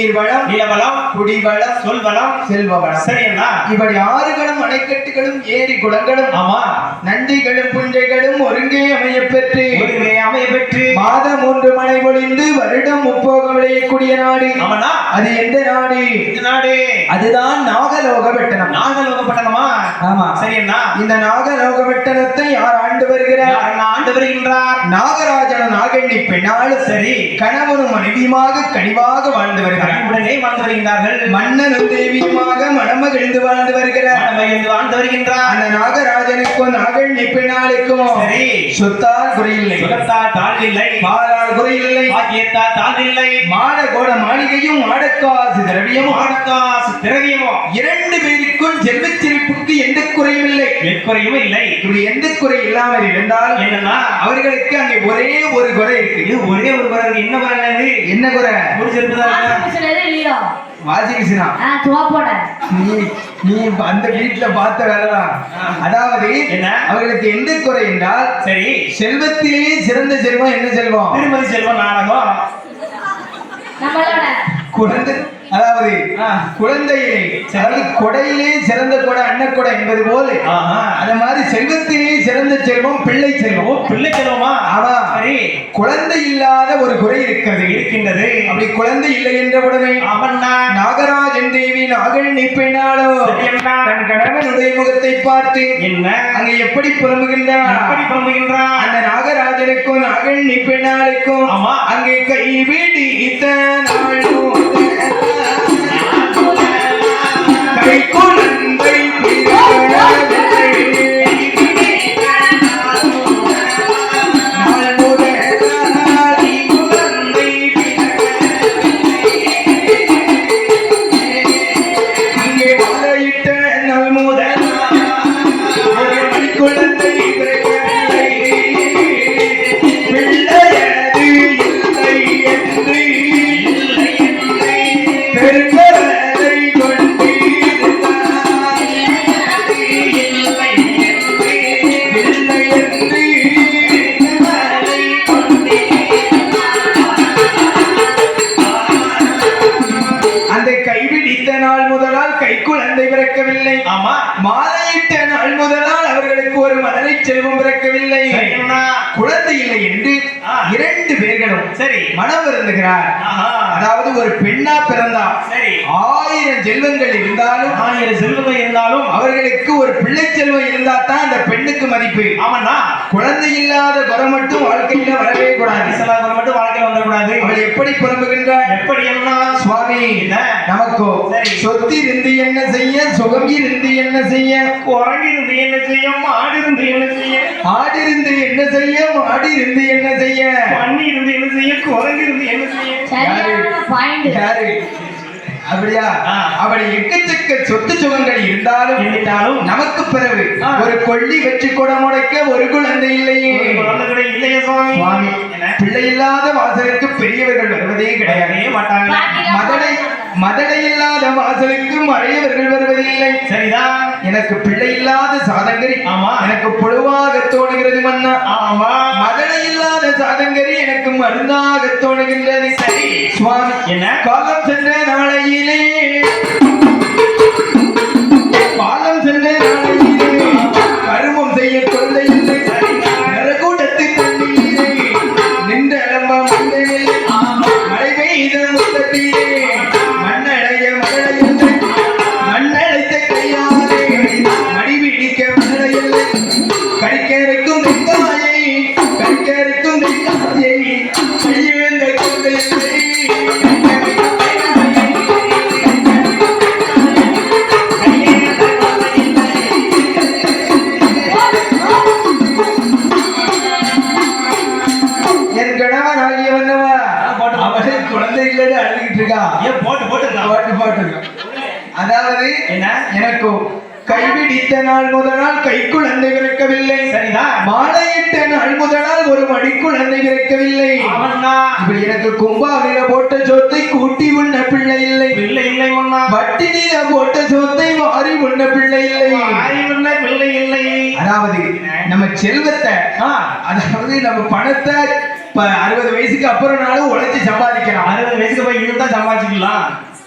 நீர்வளம், நிலவளம், குடிவளம், சொல்வளம், செல்வவளம். சரி அண்ணா. இப்படி ஆறுகளும் அணைக்கட்டுகளும் ஏரி குளங்களும் ஆமா நந்திகளும் புஞ்சைகளும் ஒருங்கே அமையப்பெற்று மாதம் 3 மழை பொழிந்து வருடம் முப்போகம் விளையக்கூடிய நாடு. ஆமாண்ணா. அது எந்த நாடு? இந்த நாடு அதுதான் நாகலோகப்பட்டணம். நாகலோகப்பட்டணமா? ஆமா. சரி அண்ணா. இந்த நாகலோகப்பட்டணத்தை யார் ஆண்டு வருகிறார்? ஆண்டு வருகின்றார் நாகராஜனும் நாகண்ணி பெண்ணாலும் சரி கணவனும் மனைவியுமாக கனிவாக வாழ்ந்து வருகிறார். உடனே வாழ்ந்து வருகின்றார்கள். மன்னனும் தேவியுமாக மணமகிழ்ந்து வாழ்ந்து வருகிறார். வாழ்ந்து வருகின்றார். அந்த நாகராஜனுக்கும் நாகண்ணி பெண்ணாளுக்கும் சரி சொத்தால் குறையில்லை, சுகத்தால் தாழ்வில்லை, பாலால் குறையில்லை, பாக்கியத்தால் தாழ்வில்லை. மாட கோட மாளிகையும் மாடக்காசு திரவியமும் இரண்டு பேருக்கும் செல்வச் செழிப்புக்கு எந்த குறையும் இல்லை, எக்குறையும் இல்லை. இப்படி எந்த குறை இல்லாமல் இருந்தால் என்னன்னா அவர்களுக்கு அங்கே ஒரே ஒரு குறை இருக்கு. ஒரே ஒரு குறை இருக்கு. என்ன குறை? என்ன குறை? ஒரு செருப்பு தான் வாசிக்கிச்சுனா நீ அந்த வீட்டுல பார்த்த வேலைதான். அதாவது அவர்களுக்கு எந்த குறை என்றால் சரி செல்வத்திலே சிறந்த செல்வம் என்ன செல்வம்? திருமதி செல்வம் நாடகம். குழந்தை, அதாவது குழந்தையிலே, அதாவது கொடையிலே சிறந்த கொடை அன்னக்கொடை என்பது போல அத மாதிரி செல்வத்திலே சிறந்த செல்வம் பிள்ளை செல்வம். பிள்ளை செல்வமா? ஆமா. சரி குழந்தை இல்லாத ஒரு குறை இருக்கின்றது. அப்படி குழந்தை இல்லை என்ற உடனே நாகராஜன் தேவி நாகண்ணி பெண்ணாளோ தன் கணவனுடைய முகத்தை பார்த்து என்ன அங்க எப்படி புலம்புகின்றார்? அந்த நாகராஜனுக்கும் நாகண்ணி பெண்ணாளுக்கும் அங்கே கைவிடித்த நாளும் கை குழந்தை மாலையிட்ட நாள் முதலால் அவர்களுக்கு ஒரு மதனை செல்வம் பிறக்கவில்லை. குழந்தை இல்லை என்று இரண்டு பேர்களும் சரி மனம் வருந்துகிறார். அதாவது ஒரு பெண்ணா பிறந்தா 1000 செல்வங்கள் இருந்தாலும் அவர்களுக்கு ஒரு பிள்ளை செல்வம் இருந்தா தான் அந்த பெண்ணுக்கு மதிப்பு. ஆமாண்ணா. குழந்தை இல்லாத குறை மட்டும் வாழ்க்கையில வரவே கூடாது. குறை மட்டும் வாழ்க்கையில வந்துடக்கூடாது. அவள் எப்படி புலம்புகின்றார்? எப்படி என்ன சுவாமி நமக்கோ சொத்து இருந்து என்ன செய்ய, சுகம் இருந்து என்ன செய்ய, குரங்கு இருந்து என்ன செய்ய, மாடு இருந்து என்ன செய்ய, ஆடு இருந்து என்ன செய்ய, மாடு இருந்து என்ன செய்ய, பண்ணி இருந்து என்ன செய்ய, குரங்கு இருந்து என்ன செய்ய. யாரு அப்படியா? அப்படி எக்கச்சக்க சொத்து சுகங்கள் இருந்தாலும் நமக்கு பிறகு ஒரு கொள்ளி வச்சு கொடமுடைக்க ஒரு குழந்தை இல்லையே. சுவாமி பிள்ளை இல்லாத வாசலுக்கு பெரியவர்கள் வருவதே கிடையவே மாட்டாங்க. மதடை இல்லாத வாசலுக்கு மறையவர்கள் வருவதில்லை. சரிதான். எனக்கு பிள்ளை இல்லாத சாதங்கரி எனக்கு புழுவாக தோணுகிறது மன்னா. மதடை இல்லாத சாதங்கரி எனக்கு மருந்தாக தோணுகின்றது. சரி சுவாமி என்ன காலம் சென்ற நாளையிலே பாலம் சென்ற நாளையிலே கருமம் செய்ய குழந்தை இல்லை. நரகூட்டத்து தண்ணீரே நின்ற அலம்ப மண்ணிலே மழை பெய்த முத்தத்திலே மண்ணடைய மழையில்லை. மண்ணடைத்த கையாலே மடிபிடிக்க மழையில்லை. கடிக்கருக்கும் வெங்காயை கடிக்கருக்கும் வெங்காயை கையேந்த குழந்தை இல்லை. அதாவது எனக்கு கைவிடித்த நாள் முதலால் கை குழந்தை பிறக்கவில்லை. சரிதான். மாலையிட்ட நாள் முதலால் ஒரு மடி குழந்தை பிறக்கவில்லை. இப்படி எனக்கு கும்பாவில போட்ட சோத்தை கூட்டி உண்ண பிள்ளை இல்லை. வட்டினில போட்ட சோத்தை மாறி உண்ண பிள்ளை இல்லை. அதாவது நம்ம செல்வத்தை, அதாவது நம்ம பணத்தை 60 வயசுக்கு அப்புறம்னாலும் உழைச்சி சம்பாதிக்கலாம். 60 வயசுக்கு போய் இருந்தா சம்பாதிக்கலாம்.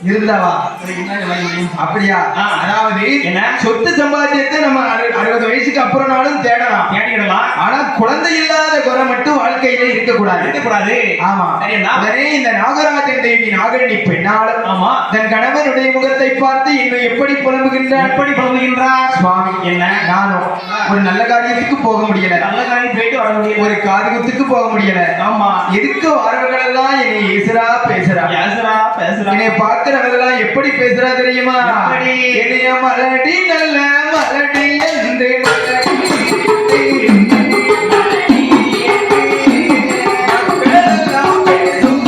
இருந்தாவா என்ன சொல்ல முடியும்? அப்படியா ஆ. அதாவது என்ன? சொத்து சம்பாத்தியத்தை நம்ம 60 வயசுக்கு அப்புறம்னாலும் தேடலாம் தேடிடலாம். ஆனா குழந்தை இல்லாத குறை மட்டும் வாழ்க்கையில இருக்கக்கூடாது இருக்கக்கூடாது. ஆமா சரியா? உடனே இந்த நாகராஜன் தேவி நாகண்ணி பெண்ணாலும் ஆமா. தன் கணவனுடைய முகத்தை பார்த்து இன்னும் எப்படி புலம்புகின்றார் எப்படி புலம்புகின்றார்? சுவாமி என்ன? நானும் ஒரு நல்ல காரியத்துக்கு போக முடியல நல்ல காரியம் போயிட்டு வர முடியும். ஒரு காதுகுத்துக்கு போக முடியல ஆமா. எதுக்கு வரவர்கள் எல்லாம் என்னை ஏசுறா பேசுறா பேசுறா பேசுறா. என்னை பார்க்கிறவர்கள் எப்படி பேசுறா தெரியுமா? எப்படி? என்னைய மலடி நல்ல மலடி என்று மலடி மக்களெல்லாம் பேசும்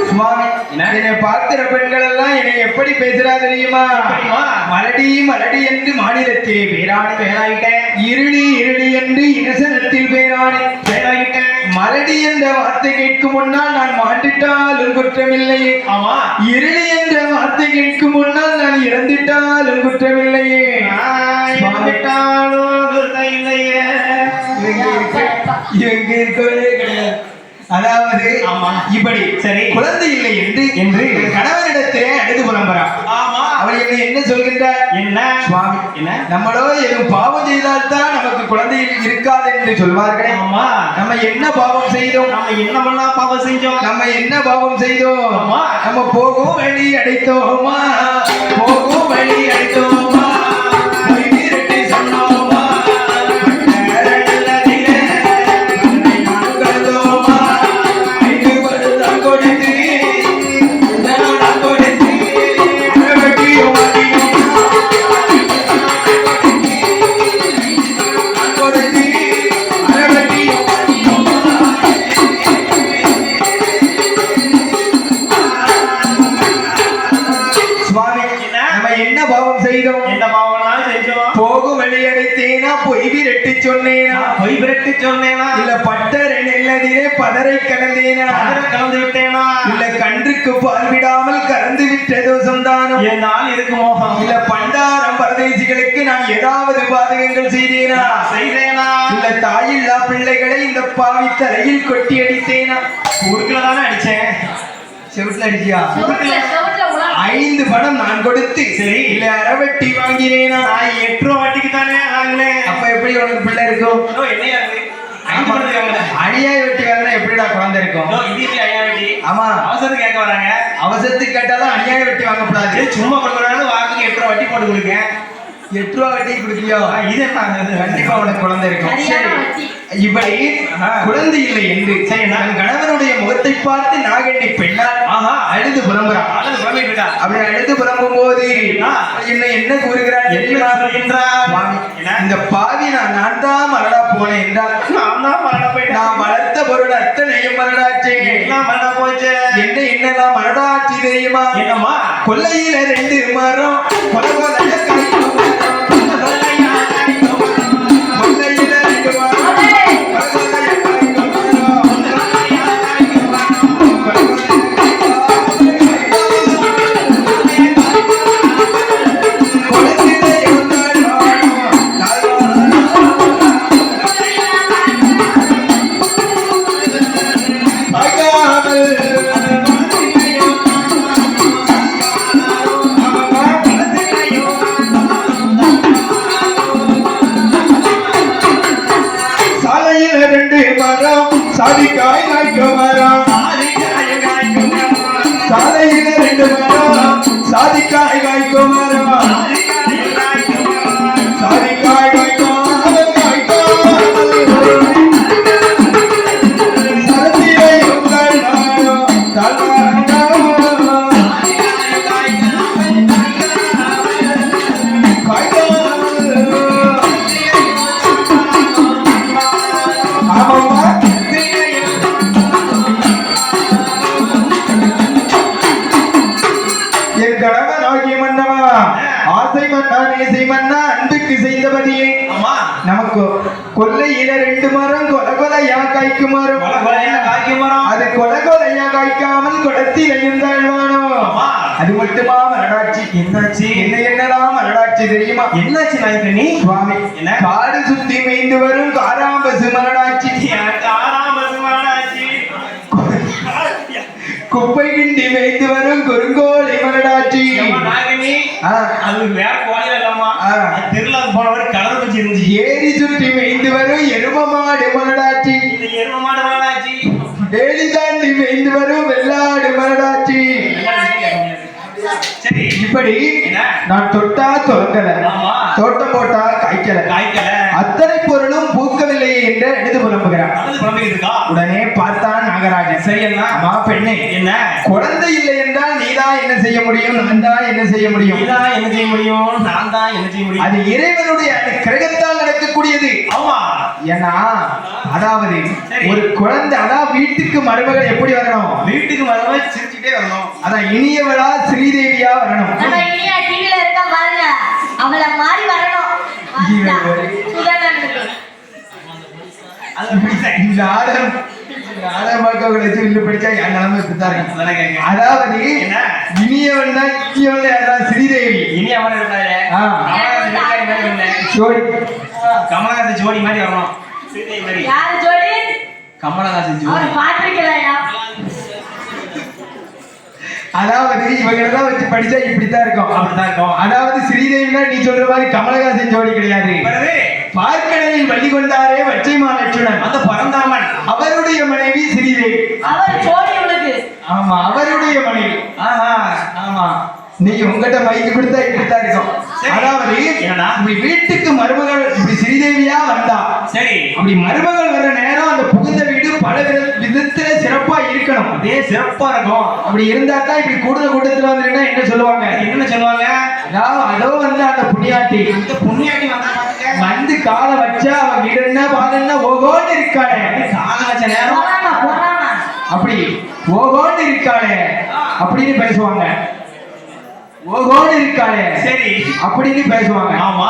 சுவாமி, என்னை பார்க்கிற பெண்கள் எல்லாம் என்னை எப்படி பேசுறா தெரியுமா? எப்படிம்மா? மலடி மலடி என்று மாநிலத்திலே பேராணி பேராயிட்டேன். இருளி இருளி என்று இனசனத்தில் பேராணி பேராயிட்டேன். மலடி என்ற வார்த்தை கேட்கும் முன்னால் நான் மாண்டிட்டாலும் குற்றமில்லையே. ஆமா. இருளி என்ற வார்த்தை கேட்கும் முன்னால் நான் இறந்துட்டாலும் குற்றமில்லையே. வந்துட்டாலும் குறை இல்லையே. இவங்க இருக்கவே கிடையாது. அதாவது ஆமா. இப்படி சரி. குழந்தை இல்லை என்று கணவனிடத்திலே அழுது புலம்புறான். ஆமா. அவள் என்ன சொல்கின்றார்? என்ன சுவாமி, என்ன? நம்மளோ எதுவும் பாவம் செய்தால்தான் நமக்கு குழந்தை இருக்காது என்று சொல்வார்களே. ஆமா. நம்ம என்ன பாவம் செய்தோம்? நம்ம என்ன பண்ணா பாவம் செஞ்சோம்? நம்ம என்ன பாவம் செய்தோம்? ஆமா. நம்ம போகும் வழி அடைத்தோமா? போகும் வழி அடைத்தோமா? பொய் விரட்டி சொன்னோமா? நல்லதிலே உன்னை நான் கண்டோமா? ஐந்து வருடம் கொடுத்து உன்னோட கொடுத்து அறவட்டியும் அடியோமா? கொடுத்து அறவட்டியும் அடியோமா? சுவாமி, நம்ம என்ன பாவம் செய்தோம்? என்ன பாவம்லாம் செஞ்சோம்? போகும் வழி அடைத்தேனா? பொய் விரட்டி சொன்னேனா? பொய் விரட்டி சொன்னேனா? இல்ல பட்டரை நெல்லதிலே பதரை கலந்தேனா? அதிர கலந்து விட்டேனா? இல்ல கன்றுக்கு பால் விடாமல் கலந்து விட்டதோ சந்தானம்? என்னால் இருக்கு மோகம். இல்ல பண்டாரம் பரதேசிகளுக்கு நான் ஏதாவது பாதகங்கள் செய்தேனா? செய்தேனா? இல்ல தாயில்லா பிள்ளைகளை இந்த பாவி தலையில் கொட்டி அடித்தேனா? ஊருக்குள்ள தானே அடிச்சேன். செவுட்டுல அடிச்சியா? செவுட்டுல உலா. 5 பணம் நான் கொடுத்து சரி. இல்ல அறவட்டி வாங்கினேனா? நான் 8 ரூபா வட்டிக்கு தானே வாங்கினேன். அப்ப எப்படி உனக்கு பிள்ளை இருக்கும்? ஓ, என்னையா இது? ஐந்து பணத்துக்கு வாங்கினேன். அநியாய வெட்டி வாங்கினா எப்படிடா குழந்தை இருக்கும்? ஓ, இது இல்ல ஐயா வட்டி. ஆமா, அவசரத்துக்கு கேட்க வராங்க. அவசரத்துக்கு கேட்டாலும் அநியாய வெட்டி வாங்கக்கூடாது. சரி, சும்மா கொடுக்குறாங்க. வாரத்துக்கு 8 ரூபா வட்டி போட்டு கொடுங்க. 8 ரூபா வெட்டி குடுக்கியோ? இது என்ன? கண்டிப்பா உனக்கு குழந்தை இருக்கும். சரியான சரி. வட்டி. இப்படி குழந்தை இல்லை என்று சரி, தன் கணவனுடைய முகத்தை பார்த்து நாகண்ணி பெண்ணால் ஆஹா. அழுது புலம்புறான். ஆளு புலம்பிட்டு இருக்கா. அப்படி அழுது புலம்பும் போது சரிண்ணா. என்ன கூறுகிறான் என்ன தெரியுமா? சொல்கின்றார்? சுவாமி, என்ன? இந்த பாவி நான் தான் மரடா போனேன் என்றால் நான் தான் மரண போயிட்டேன். நான் வளர்த்த பொருள் அத்தனையும் மரடாச்சே. எல்லாம் மரண போச்சு. என்னெல்லாம் மரடாச்சு தெரியுமா? என்னம்மா? கொல்லையில 2 மரம் கொலை கொலைய காய்க்கும் மரம். சொல்லையா, காய்க்கும் மரம். கொல்லையில 2 மரம் அதே. கொலை கொலைய காய்க்கும் மரம். சொல்லையா, காய்க்கும் மரம். கொலை கொலைய கொலைத்திலே இருந்தால் சாலையில 2 மரம் சாதிக்காய் காய்க்கும் மரம். சாலையில 2 மரம் சாதிக்காய் காய்க்கும் மரம். சாதிக்காய் காய்க்காமல் காய்க்காமல் சரத்திலே உங்கள் நாடும் தள்ளாடும். ஆமாம்மா, என் கணவன் ஆகிய மன்னவா, ஆசை மன்னா நேசை மன்னா அன்புக்கு செய்தபதியே ஆமா. நமக்கு கொல்லையில 2 மரம் கொலை கொலை கொலையா காய்க்கும் மரம் கொலையா காய்க்கும் மரம். அது கொலையா காய்க்காமல் குளத்திலையும் தாழ்வானோ ஆமா. அது மட்டுமா மலடாட்சி என்னாச்சு? என்னதான் மலடாட்சி தெரியுமா என்னாச்சு நாயக்கனி? சுவாமி என்ன? காடு சுத்தி மேய்ந்து வரும் காராம்பசு மலடாட்சி எனக்கு ஆறாம் பசுமாடாச்சு. குப்பை கிண்டி மேய்ந்து வரும் குறுங்கோலை மலடாட்சி ஏம்மா நாயகனி, ஆ, அது வேற கோயில் இல்லாமா? ஆ. திருவிழாக்கு போனவர் கலர் வச்சு இருந்துச்சு. ஏரி சுற்றி மேய்ந்து வரும் எரும மாடு மலடாட்சி இந்த எரும மாடு வேணாச்சு. வேலி தாண்டி மேய்ந்து வரும் வெள்ளாடு மலடாட்சி சரி, இப்படி என்ன? நான் தொட்டா துறக்கல ஆமா. தோட்டம் போட்டா காய்க்கல காய்க்கல. அத்தனை பொருளும் பூக்கவில்லையே என்று எழுது புலம்புகிறார். அழுது புலம்பிக்கிட்டு இருக்கா? உடனே பார்த்தான் நாகராஜன். சரி அண்ணா. அம்மா பெண்ணே, என்ன? குழந்தை இல்லை என்றால் நீதான் என்ன செய்ய முடியும், நான் தான் என்ன செய்ய முடியும்? நீதான் என்ன செய்ய முடியும்? நான் தான் என்ன செய்ய முடியும்? அது இறைவனுடைய கிரகத்தால் நடக்கக்கூடியது. ஆமா. ஏன்னா அதாவது சரி. ஒரு குழந்தை, அதான் வீட்டுக்கு மருமகள் எப்படி வரணும்? வீட்டுக்கு வரவே சிரிச்சுட்டே வரணும். அதான் இனியவளா ஸ்ரீதேவியா வரணும். நம்ம இனியா டிவில இருக்கா பாருங்க, அவள மாதிரி வரணும். இவன் ஒரு- சுதானந்துக்கு அது எப்படி சரி? நாடகம் வச்சு வில்லு படிச்சா என் நிலைமை இப்படித்தான் இருக்கும். அதானே கேட்க. அதாவது என்ன? இனியவன் தான் இனியவன் அதான் ஸ்ரீதேவி. இனி அவன் இருக்காரு. ஆ. கமலஹாசன் ஜோடி மாதிரி இல்லை. ஜோடி. கமலஹாசன் ஜோடி மாதிரி வரணும். ஸ்ரீதேவி மாதிரி. யாரு ஜோடி? கமலஹாசன் ஜோடி. அவர் பாத்திருக்கலையா? அதாவது இவங்களெல்லாம் வச்சு படிச்சா இப்படித்தான் இருக்கும். அப்படித்தான் இருக்கும். அதாவது ஸ்ரீதேவினா நீ சொல்ற மாதிரி கமலஹாசன் ஜோடி கிடையாது. பிறகு பார்க்கடலில் வள்ளி கொண்டாரே வச்சைமா லட்சுமணன், அந்த பரந்தாமன். அவருடைய மனைவி ஸ்ரீதேவி. அவர் ஜோடி உனக்கு. ஆமா, அவருடைய மனைவி. ஆஹா, ஆமா. நீங்க உங்ககிட்ட மைக்கு கொடுத்தா இப்படித்தான் இருக்கும். சரி. அதாவது என்னடா? இப்படி வீட்டுக்கு மருமகள் இப்படி ஸ்ரீதேவியா வந்தா, சரி. அப்படி மருமகள் வர்ற நேரம் அந்த புகுந்த வீடு பல விதத்துல சிறப்பா இருக்கணும். அப்படியே சிறப்பா இருக்கும். அப்படி இருந்தா தான் இப்படி கூட்டத்துல வந்துருந்தா என்ன சொல்லுவாங்க? என்ன சொல்லுவாங்க? அதாவது அதோ வந்து அந்த புண்ணியாட்டி இந்த புண்ணியாட்டி வந்தா பாத்துக்க. வந்து காலை வச்சா அவ வீடுன்னா பாருன்னா ஓகோன்னு இருக்காளே, கால வச்ச நேரம். போறாமா போறாமா. அப்படி ஓகோன்னு இருக்காளே அப்படின்னு பேசுவாங்க. ஓகோன்னு இருக்காளே சரி. அப்படின்னு பேசுவாங்க. ஆமா.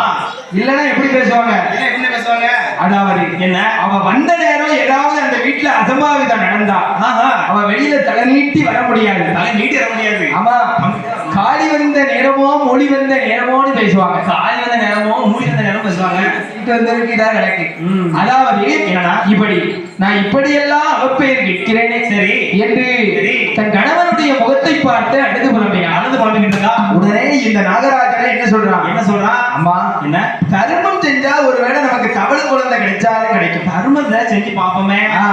இல்லன்னா எப்படி பேசுவாங்க? என்ன என்ன பேசுவாங்க? அதாவது என்ன? அவ வந்த நேரம் ஏதாவது அந்த வீட்டுல அசம்பாவிதம் நடந்தா ஆஹா. அவ வெளியில தலை நீட்டி வர முடியாது. தலை நீட்டி வர முடியாது. ஆமா, காளி வந்த நேரமோ மொழி வந்த நேரமோன்னு பேசுவாங்க. காலி வந்த நேரமோ மூடி வந்த நேரம் பேசுவாங்க. வந்திருக்குதான் கிடக்கு. ம். அதாவது என்னடா? இப்படி நான் இப்படியெல்லாம் அவப்பெயர் கேட்கிறேனே சரி என்று சரி. தன் கணவனுடைய முகத்தை பார்த்து அழுது புலம்பினான். அழுது புலம்பிக்கிட்டு இருக்கா? உடனே இந்த நாகராஜனை என்ன சொல்றான்? என்ன சொல்றான்? அம்மா, என்ன? தர்மம் செஞ்சா ஒருவேளை நமக்கு தவள் குழந்தை கிடைச்சாலும் கிடைக்கும். தர்மத்தை செஞ்சு பாப்போமே. ஆ,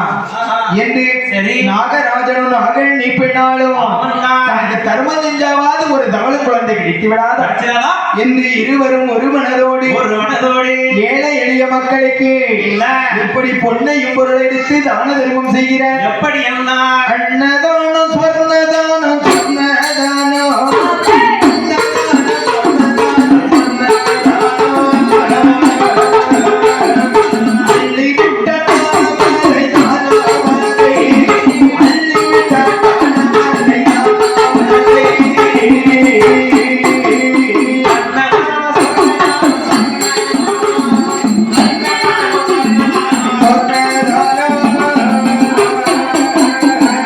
என்று சரி. நாகராஜனும் நாகன் நீ பெண்ணாலும் அவன்தான். தனக்கு தர்மம் செஞ்சாவது ஒரு தவள் குழந்தை கிடைத்து விடாத கிடைச்சதாடா? என்று இருவரும் ஒரு மனதோடு ஒரு மனதோடு ஏழை எளிய மக்களுக்கு இல்ல. எப்படி பொன்னையும் பொருளை எடுத்து தான தர்மம் செய்கிற எப்படி என்ன? அன்னதானம் ஸ்வர்ணதானம் சொன்னதானம் அள்ளிவிட்ட தாமரை தானவரை, அள்ளிவிட்ட தாமரை தானவரை.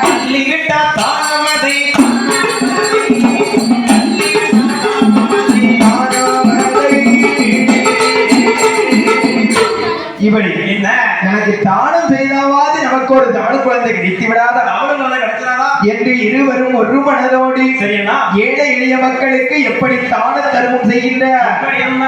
அள்ளிவிட்ட தாமரை. இப்படி என்ன? எனக்கு தானம் செய்தாவது நமக்கு ஒரு தான குழந்தை கிடைத்து விடாத அவளும் நல்லா கிடைச்சதாடா? என்று இருவரும் ஒரு மனதோடு சரியண்ணா? ஏழை எளிய மக்களுக்கு எப்படி தான தர்மம் செய்கின்ற எப்படி என்ன?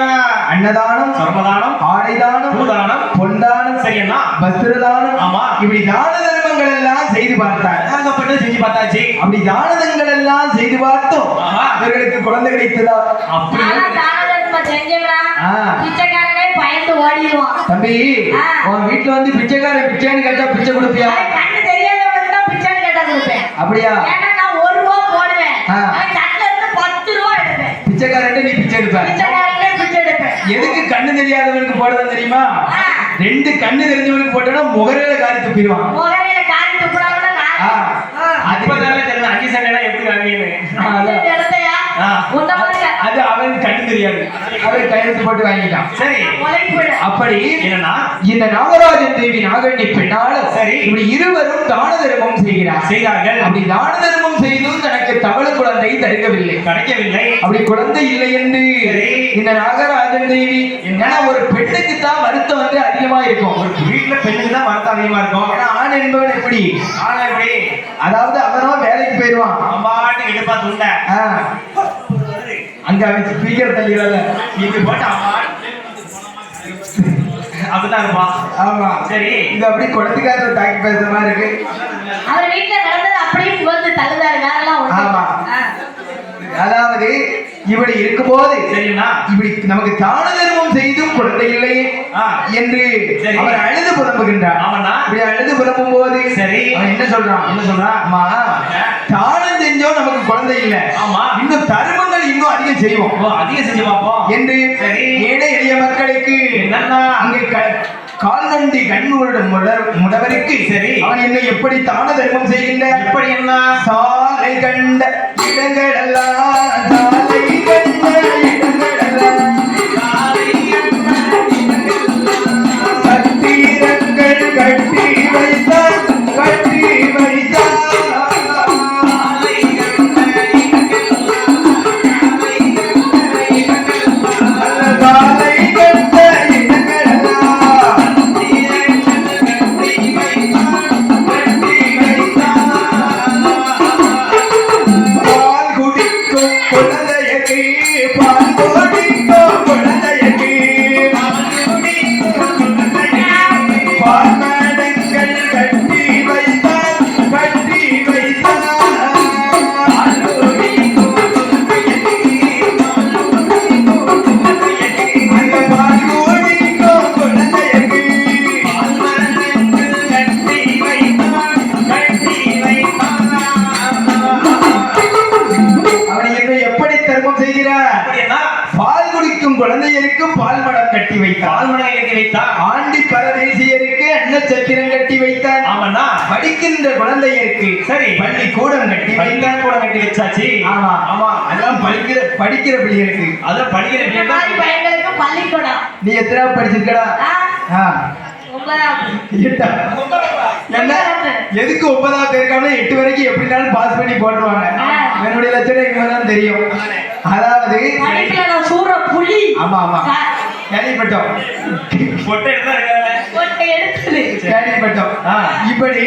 அன்னதானம், சர்வதானம், ஆடைதானம், பூதானம், பொன்தானம், சரியண்ணா? வஸ்திரதானம், ஆமா. இப்படி தான தர்மங்கள் எல்லாம் செய்து பார்த்தார். ஏகப்பட்டது செஞ்சு பார்த்தாச்சு. அப்படி தானதங்கள் எல்லாம் செய்து பார்த்தோம். ஆஹா. இவர்களுக்கு குழந்தை கிடைத்ததா? அப்படி ஆனா தானதர்ம செஞ்சவனா ஆ. பிச்சைக்காரனே பயந்து ஓடிடுவான். தம்பி, ஆ. உன் வீட்டுல வந்து பிச்சைக்காரன் பிச்சைன்னு கேட்டா பிச்சை கொடுப்பியா? அவன் கண்ணு தெரியாதவனுக்கு தான் பிச்சைன்னு கேட்டா கொடுப்பேன். அப்படியா? ஏன்னா நான் 1 ரூபா போடுவேன். ஆ. அவன் தட்டுல இருந்து 10 ரூபா எடுப்பேன். பிச்சைக்காரன் நீ பிச்சை எடுப்ப. பிச்சைக்காரனே பிச்சை எடுப்பேன். எதுக்கு கண்ணு தெரியாதவனுக்கு போடுறது தெரியுமா? ஆ. 2 கண்ணு தெரிஞ்சவனுக்கு போட்டோம்னா முகரையில காரி துப்பிடுவான். முகரையில காரி துப்புறாங்கன்னா ஆ. அப்பதானே தெரியல அஞ்சு சண்டைனா எப்படி வாங்கினு. அதான். தெரியாதையா? ஆ. உன்ன மாதிரி அது அவன் கண்ணு தெரியாது, அவன் கையெழுத்து போட்டு வாங்கிட்டான். சரி. உனக்கு அப்படி என்னன்னா இந்த நாகராஜன் தேவி நாகண்ணி பெண்ணால் சரி. இப்படி இருவரும் தான தர்மம் செய்தார்கள். அப்படி தான தர்மம் செய்தும் தனக்கு தவள குழந்தை தருகவில்லை, கிடைக்கவில்லை. அப்படி குழந்தை இல்லை என்று சரி. இந்த நாகராஜன் தேவி ஏன்னா ஒரு பெண்ணுக்கு தான் வருத்தம் வந்து அதிகமா இருக்கும். ஒரு வீட்டுல பெண்ணுக்கு தான் வருத்தம் அதிகமா இருக்கும். ஏன்னா ஆண் என்பவன் எப்படி, ஆனா எப்படி, அதாவது அவனோ வேலைக்கு போயிடுவான், அம்பாட்டு எடுப்பா துண்டை அங்க அவன் ஸ்பீக்கர் தள்ளிடுறல இது போட்டு அம்மா அப்படிதான் இருப்பான். ஆமா சரி. இது அப்படி குழந்தைக்காரர் தாக்கி பேசுற மாதிரி இருக்கு. அவர் வீட்டுல நடந்தது அப்படியே புகழ்ந்து தள்ளுதாரு வேறெல்லாம் ஒண்ணும் ஆமா. இல்ல. அதாவது இப்படி இருக்கும்போது சரிங்களா, இப்படி நமக்கு தான தர்மம் செய்தும் குழந்தை இல்லை என்று சரி. அவர் அழுது புலம்புகின்றார். ஆமாண்ணா. இப்படி அழுது புலம்பும் போது சரி. அவன் என்ன சொல்றான், அம்மா தானம் செஞ்சோம் நமக்கு குழந்தை இல்லை, ஆமா, இன்னும் தர்மங்கள் இன்னும் அதிகம் செய்வோம், அதிகம் செஞ்சு பார்ப்போம் என்று சரி. ஏழை எளிய மக்களுக்கு என்னன்னா அங்கே கால்நண்டி கண்ணுடைய முடவருக்கு சரி. அவன் என்னை எப்படி தான தர்மம் செய்கின்ற, எப்படி என்ன சாலை கண்ட இடங்களெல்லாம், சாலை கண்ட இடங்களெல்லாம், சத்திரங்கள் கட்டி வைத்தான், கட்டி வைத்தான், சாலை கண்ட இடங்களெல்லாம் பால் குடிக்கும் குழந்தையக்கு, பால் குடிக்கும் குழந்தையக்கு, பால் மடங்கள் கட்டி வைத்தான், கட்டி வைத்தான், அந்த பால் குடிக்கும் குழந்தையக்கு அவனை என்னை எப்படி தர்மம் செய்கிறார், பால் குடிக்கும் குழந்தையருக்கு பால் மடம் கட்டி வைத்தார், பால்மனை கட்டி வைத்தான். ஆண்டி பரதேசியருக்கு அன்ன சத்திரம் கட்டி வைத்தார், ஆமாண்ணா. படிக்கின்ற குழந்தையருக்கு சரி. பள்ளி கூடம் கட்டி வைத்தார். வைத்தான் கூட கட்டி வச்சாச்சு. ஆமா ஆமா, அதெல்லாம் படிக்கிற பிள்ளைகளுக்கு. அதான் படிக்கிற இந்த மாதிரி பையன்களுக்கு பள்ளிக்கூடம். நீ எத்தனை படிச்சிருக்கடா? ஆ, ஆ, 9ஆம். எட்டா? என்ன எதுக்கு 9ஆவது இருக்காம 8 வரைக்கும் எப்படினாலும் பாஸ் பண்ணி போட்டுருவாங்க. என்னுடைய லட்சணம் இவங்கதான் தெரியும். அதாவது படிப்புல நான் சூற புலி. ஆமா ஆமா கேள்விப்பட்டோம், பொட்டை எடுத்தா இருக்காங்க. கொட்டை எடுத்துரு. கேள்விப்பட்டோம். இப்படி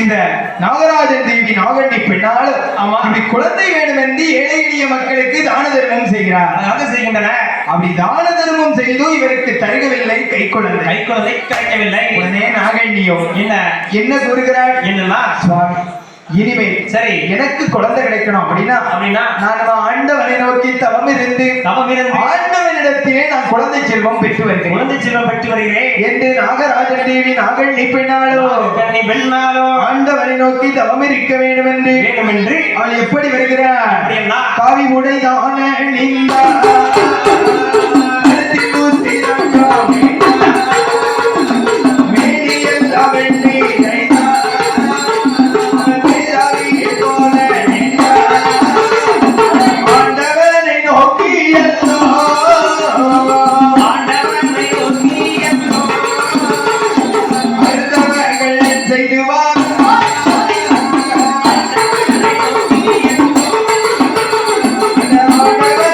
இந்த நாகராஜன் தேவி நாகண்ணி பெண்ணால் ஆமா. இப்படி குழந்தை வேணும் என்று ஏழை எளிய மக்களுக்கு தான தர்மம் செய்கிறார். அதாவது செய்கின்றன. அப்படி தான தர்மம் செய்தும் இவருக்கு தருகவில்லை கை குழந்தை. கை குழந்தை கிடைக்கவில்லை. உடனே நாகண்ணியோ என்ன என்ன கூறுகிறார், என்னன்னா சுவாமி இனிமேல் சரி எனக்கு குழந்தை கிடைக்கணும் அப்படின்னா நான் நம்ம ஆண்டவனை நோக்கி தவம் இருந்து ஆண்டவனிடத்திலே நான் குழந்தை செல்வம் பெற்று வருகிறேன், குழந்தை செல்வம் பெற்று வருகிறேன் என்று நாகராஜன் தேவி நாகண்ணி பெண்ணாளோ பெண்ணாலோ ஆண்டவனை நோக்கி தவம் இருக்க வேண்டும் என்று அவள் எப்படி வருகிறார், அப்படின்னா காவி உடைதான நீந்தார்